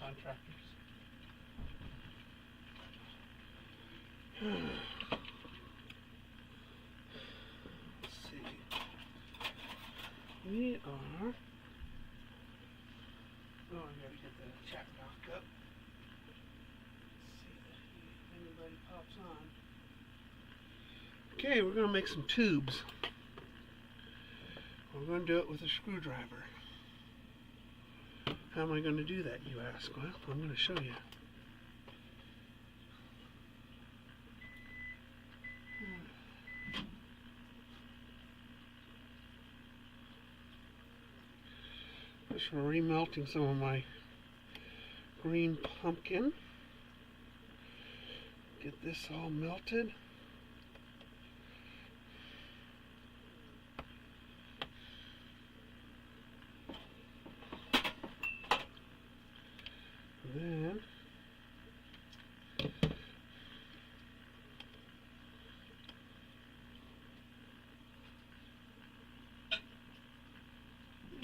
Contractors. Let's see. We are. Oh, I gotta get the chat back up. Let's see if anybody pops on. Okay, we're gonna make some tubes. We're gonna do it with a screwdriver. How am I going to do that, you ask? Well, I'm going to show you. Just remelting some of my green pumpkin. Get this all melted. Then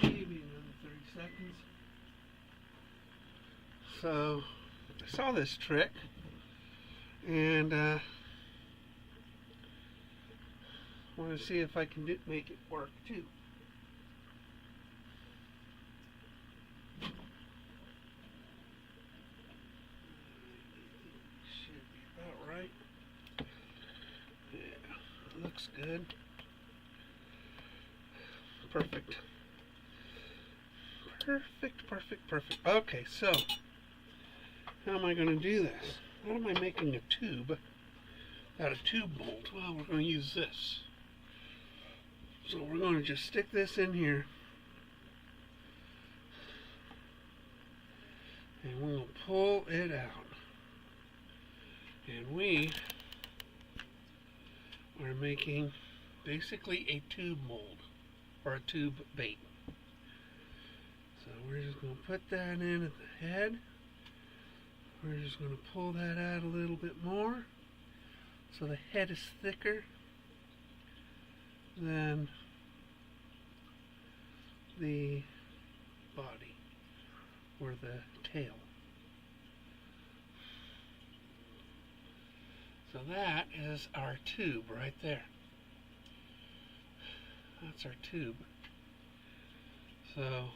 maybe another 30 seconds. So I saw this trick and want to see if I can make it work too. Looks good. Perfect. Perfect. Okay, so how am I going to do this? How am I making a tube out of tube mold? Well, we're going to use this. So we're going to just stick this in here. And we'll pull it out. And we are making basically a tube mold or a tube bait. So we're just going to put that in at the head. We're just going to pull that out a little bit more so the head is thicker than the body or the tail. So that is our tube right there. That's our tube. So,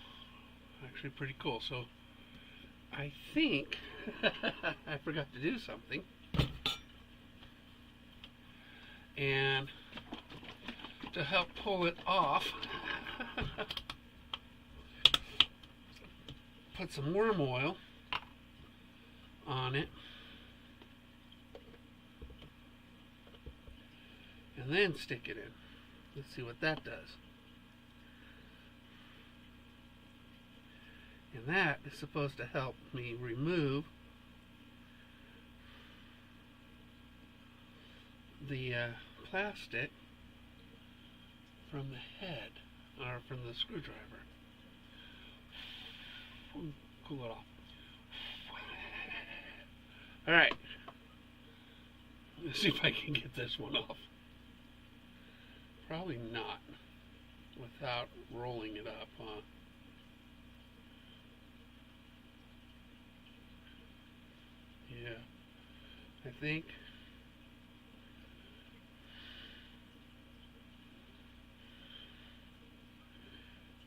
actually pretty cool. So, I think I forgot to do something. And to help pull it off, put some worm oil on it. And then stick it in. Let's see what that does. And that is supposed to help me remove the plastic from the head, or from the screwdriver. Cool it off. Alright. Let's see if I can get this one off. Probably not without rolling it up, huh? Yeah, I think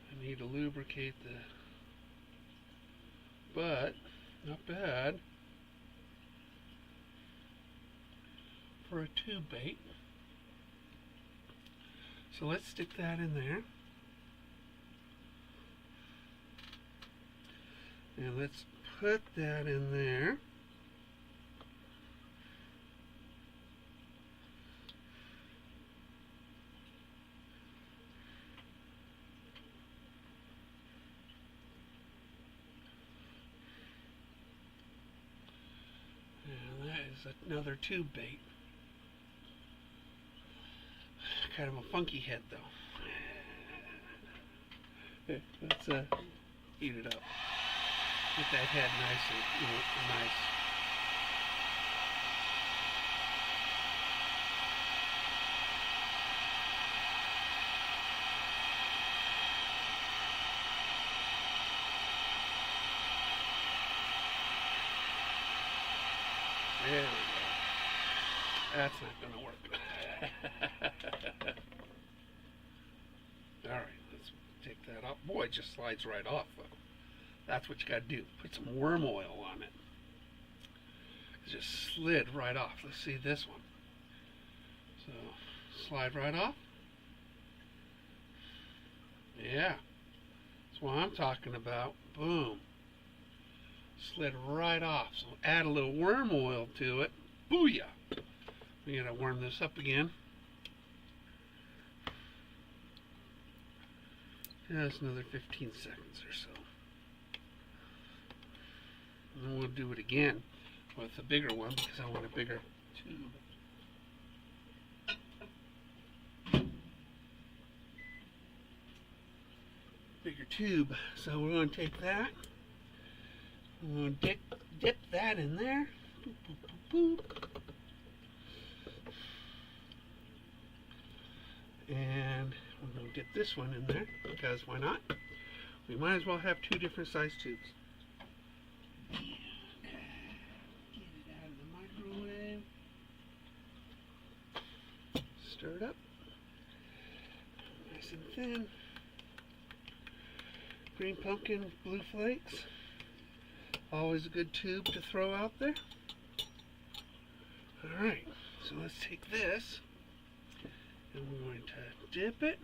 I need to lubricate but not bad for a tube bait. So let's stick that in there. And let's put that in there. And that is another tube bait. Kind of a funky head though. Let's heat it up. Get that head nice and nice. There we go. That's not going to work. Alright, let's take that off. Boy, it just slides right off, though. That's what you got to do. Put some worm oil on it. It just slid right off. Let's see this one. So, slide right off. Yeah. That's what I'm talking about. Boom. Slid right off. So add a little worm oil to it. Booyah! We gotta warm this up again. Just another 15 seconds or so. And then we'll do it again with a bigger one because I want a bigger tube. Bigger tube. So we're going to take that. We're going to dip that in there. Boop, boop, boop, boop. And we're going to dip this one in there because why not? We might as well have two different size tubes. Get it out of the microwave. Stir it up. Nice and thin. Green pumpkin with blue flakes. Always a good tube to throw out there. Alright, so let's take this and we're going to dip it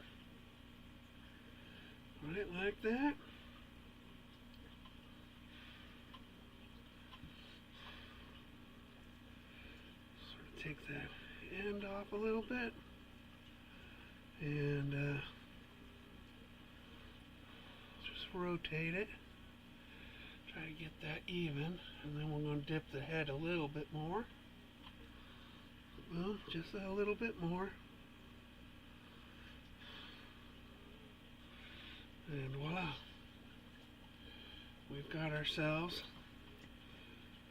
right like that. Sort of take that end off a little bit and just rotate it. Try to get that even, and then we're going to dip the head a little bit more. Well, just a little bit more. And voila. We've got ourselves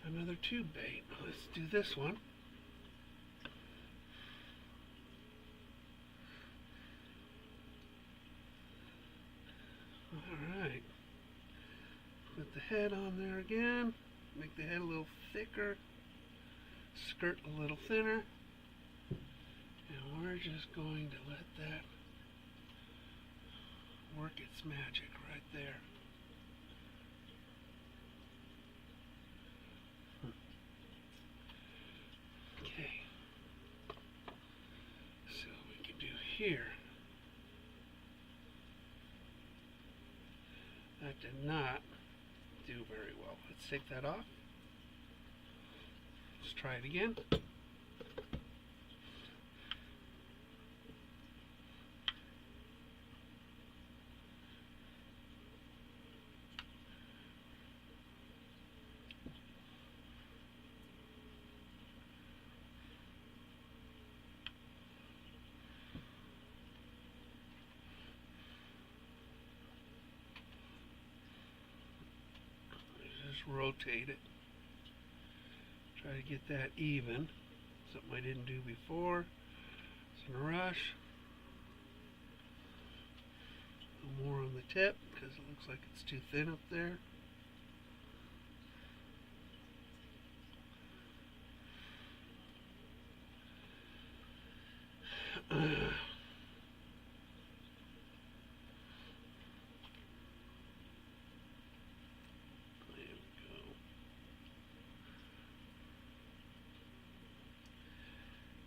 another tube bait. Let's do this one. Alright. Put the head on there again. Make the head a little thicker. Skirt a little thinner. And we're just going to let that work its magic right there. Okay. So we can do here. That did not do very well. Let's take that off. Let's try it again. Rotate it. Try to get that even. Something I didn't do before. It's in a rush. A little more on the tip because it looks like it's too thin up there.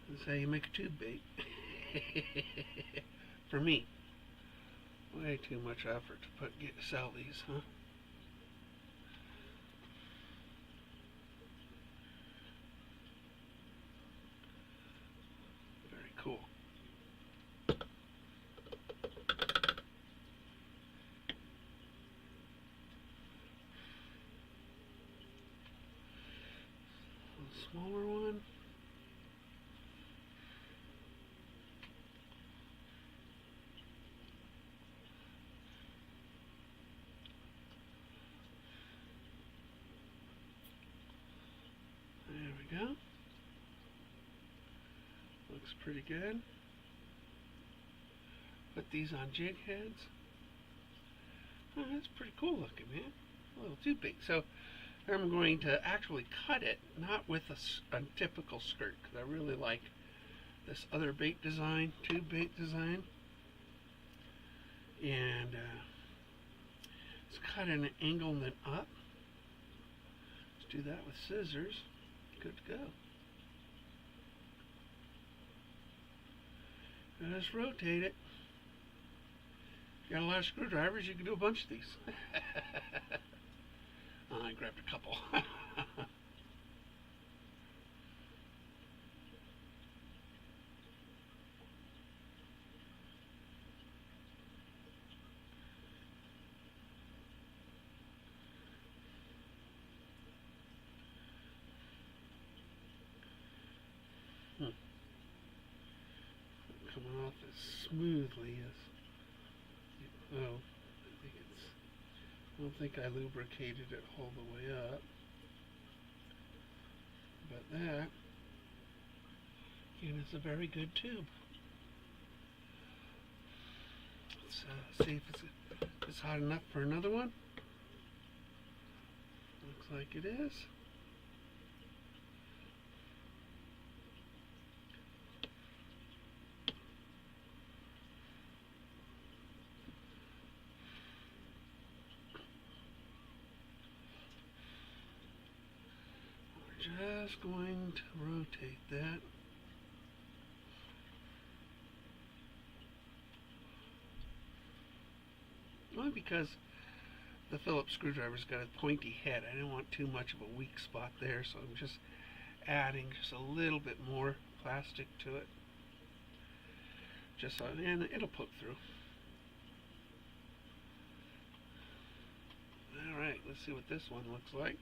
That's how you make a tube bait. For me. Way too much effort to sell these, huh? Very cool. A smaller one. There we go. Looks pretty good. Put these on jig heads. Oh, that's pretty cool looking, man. A little too big. So I'm going to actually cut it, not with a typical skirt, because I really like this other bait design, tube bait design. And let's cut at an angle and then up. Let's do that with scissors. Good to go. And just rotate it. If you got a lot of screwdrivers, you can do a bunch of these. I grabbed a couple. Coming off as smoothly as, oh, I don't think I lubricated it all the way up, but that, again, is a very good tube. Let's see if it's hot enough for another one. Looks like it is. Just going to rotate that. Only because the Phillips screwdriver's got a pointy head. I didn't want too much of a weak spot there, so I'm just adding just a little bit more plastic to it. Just so, and it'll poke through. Alright, let's see what this one looks like.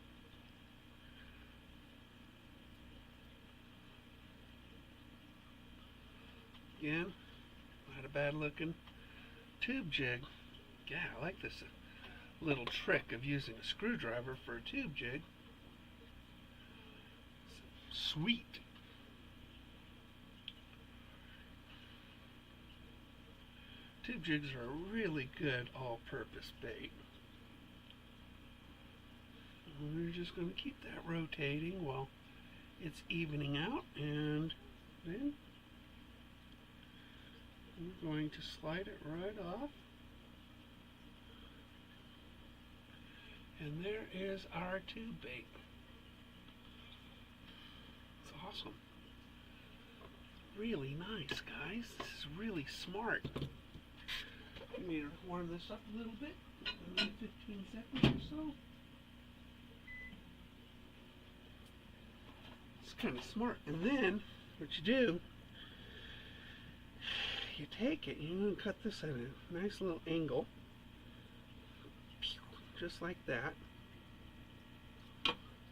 Again, not a bad looking tube jig. Yeah, I like this little trick of using a screwdriver for a tube jig. Sweet. Tube jigs are a really good all-purpose bait. We're just going to keep that rotating while it's evening out, and then we're going to slide it right off. And there is our tube bait. It's awesome. Really nice, guys. This is really smart. Let me warm this up a little bit. Maybe 15 seconds or so. It's kind of smart. And then, what you do, you take it, you can cut this at a nice little angle, just like that,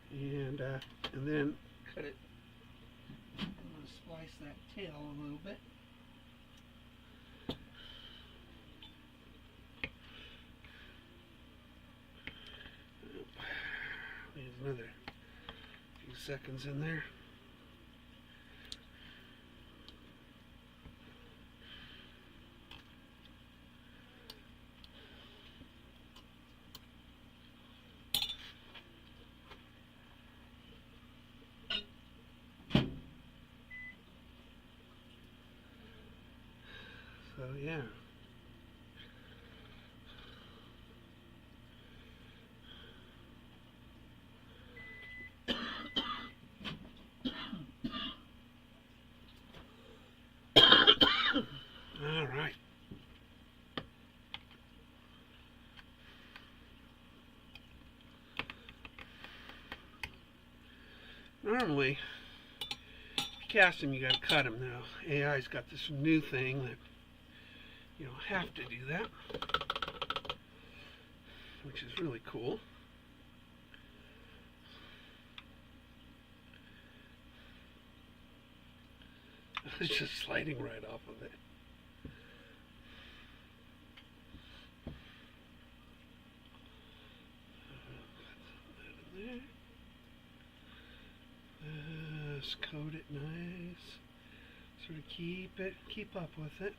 and then cut it. I'm going to splice that tail a little bit. There's another few seconds in there. So yeah. All right. Normally, if you cast them, you got to cut them. Now, AI's got this new thing that you don't have to do that, which is really cool. It's just sliding right off of it. Put that in there. Just coat it nice. Sort of keep up with it.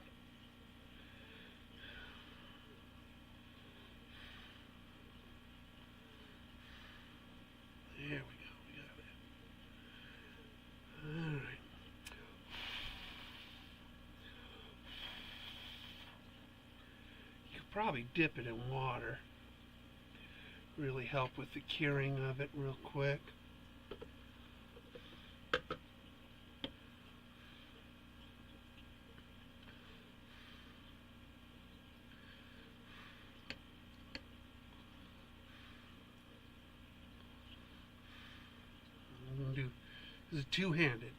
probably dip it in water. Really help with the curing of it real quick. This is two-handed.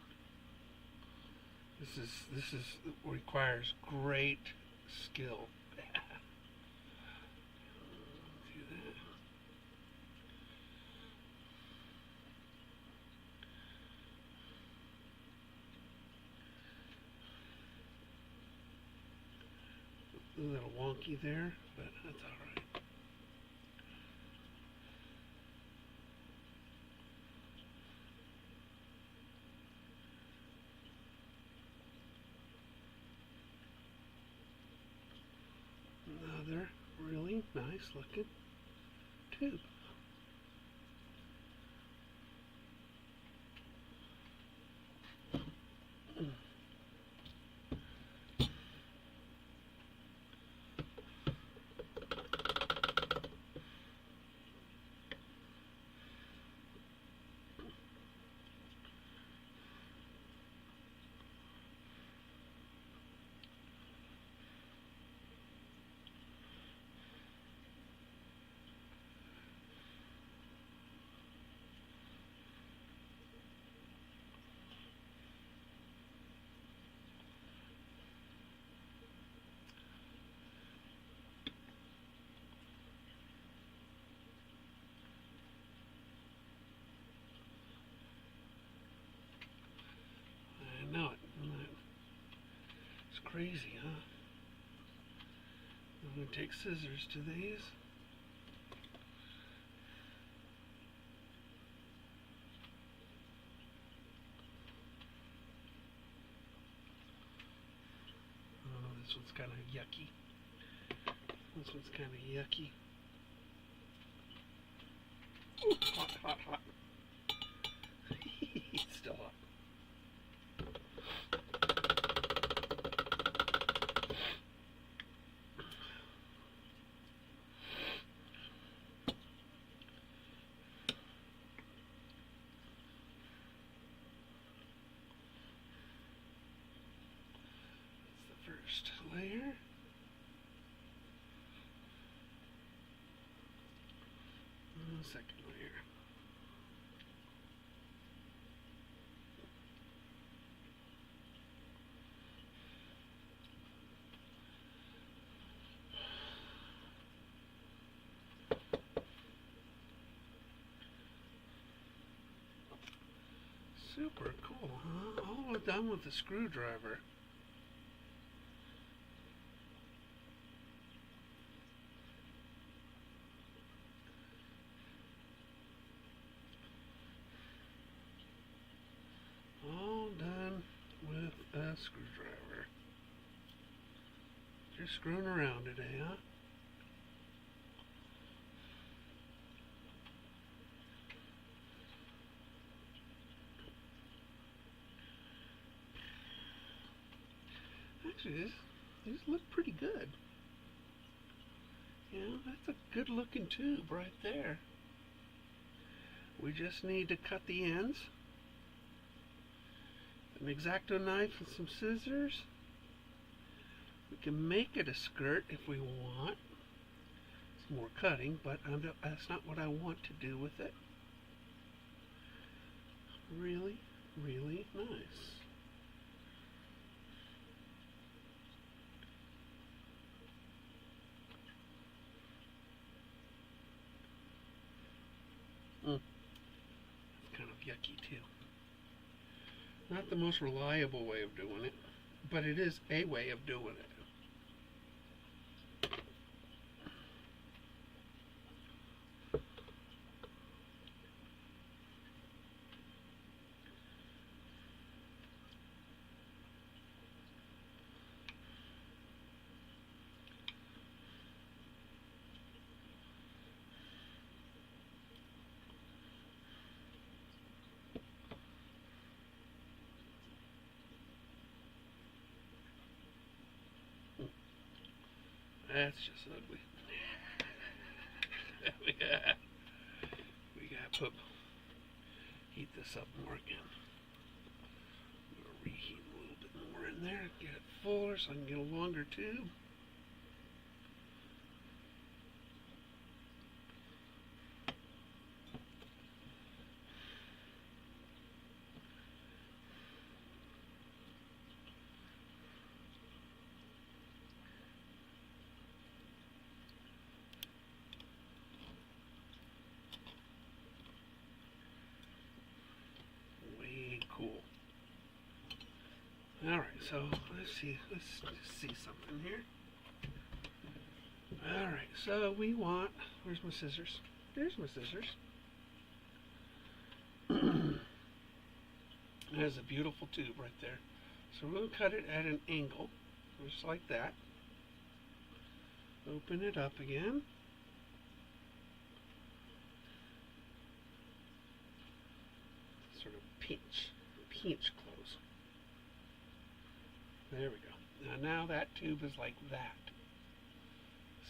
This requires great skill. A little wonky there, but that's all right. Another really nice looking tube. I know it. It's crazy, huh? I'm going to take scissors to these. Oh, this one's kind of yucky. This one's kind of yucky. Ooh, hot, hot, hot. It's still hot. That's the first layer. And the second layer. Super cool, huh? All done with the screwdriver. All done with a screwdriver. Just screwing around today, huh? Actually, these look pretty good. Yeah, that's a good looking tube right there. We just need to cut the ends. An X-Acto knife and some scissors. We can make it a skirt if we want. It's more cutting, but that's not what I want to do with it. Really, really nice. It's kind of yucky too. Not the most reliable way of doing it, but it is a way of doing it. That's just ugly. we got to heat this up more again. We'll reheat a little bit more in there, get it fuller so I can get a longer tube. Cool. All right, so let's just see something here. All right, so we want, where's my scissors? There's my scissors. There's a beautiful tube right there. So we're going to cut it at an angle, just like that. Open it up again. Sort of pinch close. There we go. Now that tube is like that.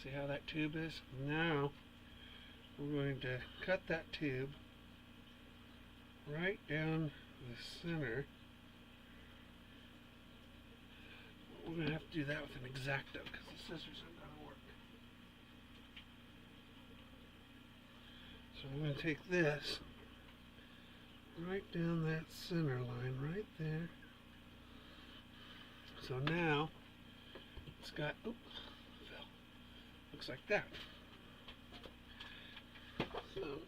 See how that tube is? Now we're going to cut that tube right down the center. We're going to have to do that with an X-Acto because the scissors aren't going to work. So I'm going to take this right down that center line right there. So now it's got, oops, fell. Looks like that. So,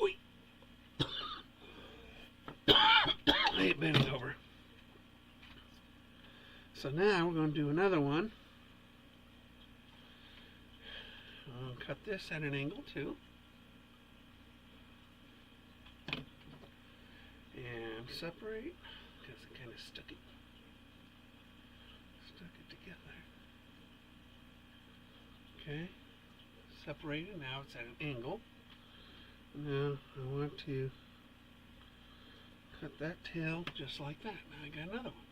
oi. I ain't bending over. So now we're going to do another one. I'll cut this at an angle too. And separate, because it kind of stuck it together. Okay, separate it, now it's at an angle. Now I want to cut that tail just like that. Now I got another one.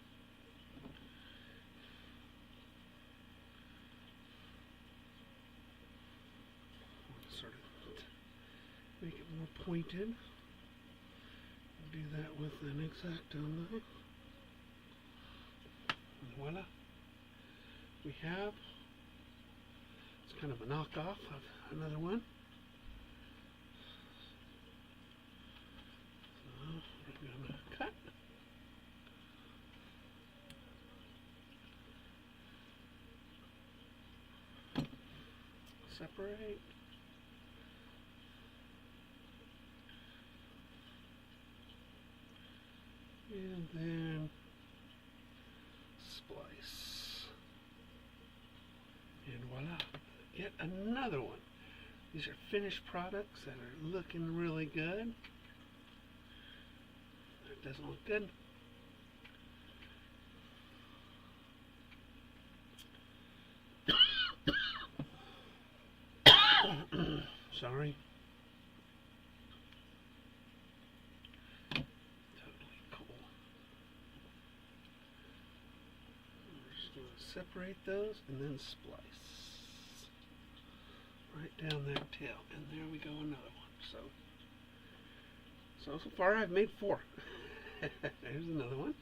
Sort of make it more pointed. Do that with an X-Acto knife. And voila. We have, it's kind of a knockoff of another one. So we're going to cut. Separate. And then splice. And voila. Yet another one. These are finished products that are looking really good. That doesn't look good. Sorry. Separate those and then splice right down that tail, and there we go, another one. So far I've made 4. There's another one,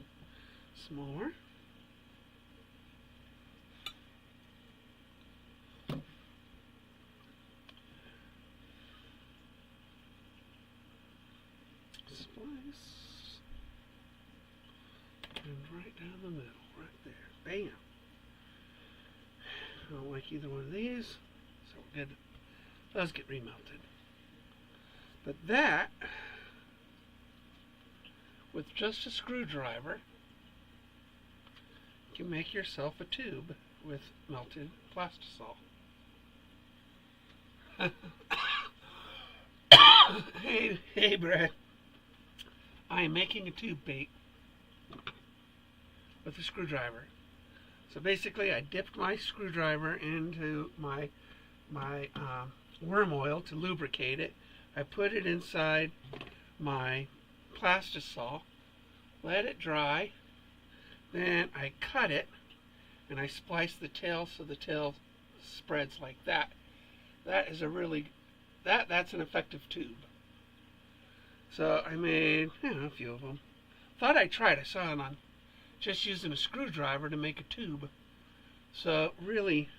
smaller. Splice and right down the middle, right there, bam. I don't like either one of these, so we're good. Those get remelted. But that, with just a screwdriver, you can make yourself a tube with melted plastisol. Hey, Brad. I am making a tube bait with a screwdriver. So basically, I dipped my screwdriver into my worm oil to lubricate it. I put it inside my plastisol, let it dry, then I cut it, and I spliced the tail so the tail spreads like that, that is a really, that's an effective tube. So I made, a few of them. Thought I'd try it. I saw it on just using a screwdriver to make a tube. So really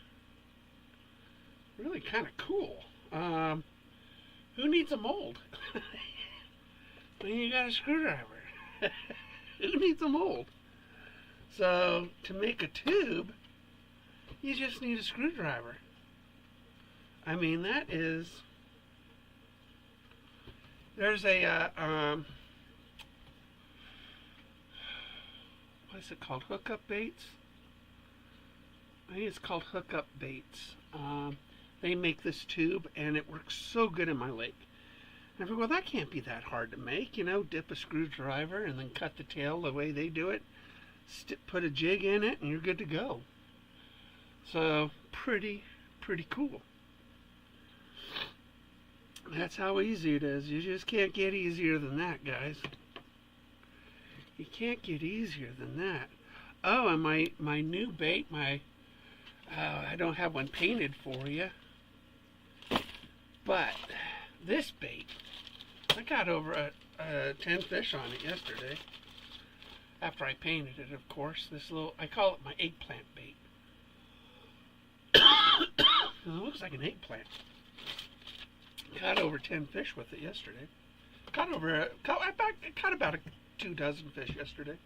kind of cool. Who needs a mold when you got a screwdriver? Who needs a mold? So to make a tube, you just need a screwdriver. I mean, that is, there's a, what is it called? Hookup baits? I think it's called hookup baits. They make this tube, and it works so good in my lake. And I thought, well, that can't be that hard to make. You know, dip a screwdriver and then cut the tail the way they do it. Put a jig in it, and you're good to go. So, pretty cool. That's how easy it is. You just can't get easier than that, guys. You can't get easier than that. Oh, and my new bait, I don't have one painted for you. But this bait, I got over 10 fish on it yesterday. After I painted it, of course. This little, I call it my eggplant bait. It looks like an eggplant. Caught over 10 fish with it yesterday. Caught about 24 fish yesterday.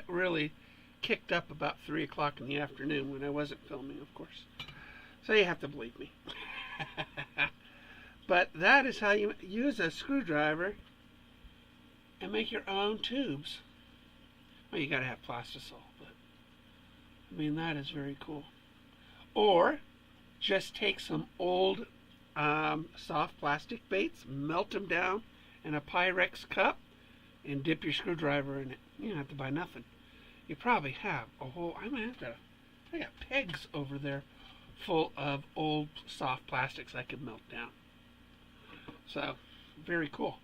Really kicked up about 3 o'clock in the afternoon when I wasn't filming, of course. So you have to believe me. But that is how you use a screwdriver and make your own tubes. Well, you got to have plastisol, but I mean, that is very cool. Or just take some old soft plastic baits, melt them down in a Pyrex cup, and dip your screwdriver in it. You don't have to buy nothing. You probably have a whole, I got pegs over there full of old soft plastics I could melt down. So, very cool.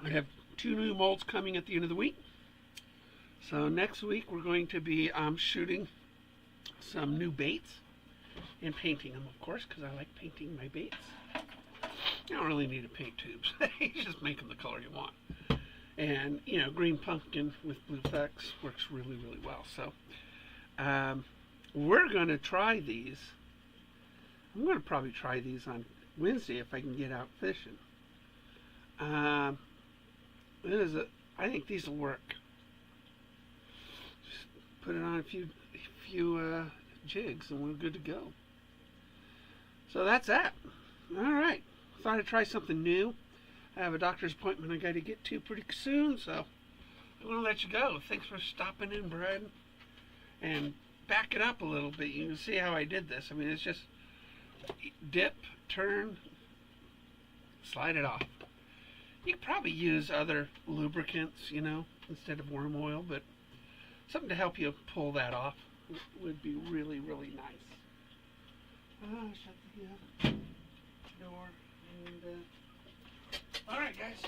I have 2 new molds coming at the end of the week. So next week we're going to be shooting some new baits and painting them, of course, because I like painting my baits. You don't really need to paint tubes. You just make them the color you want. And, green pumpkin with blue flecks works really well. So we're going to try these. I'm going to probably try these on Wednesday if I can get out fishing. I think these will work. Just put it on a few jigs and we're good to go. So that's that. All right. Thought I'd try something new. I have a doctor's appointment I got to get to pretty soon, so I'm going to let you go. Thanks for stopping in, Brad. And back it up a little bit. You can see how I did this. I mean, it's just dip, turn, slide it off. You could probably use other lubricants, instead of worm oil, but something to help you pull that off would be really nice. Shut the door. And, all right, guys.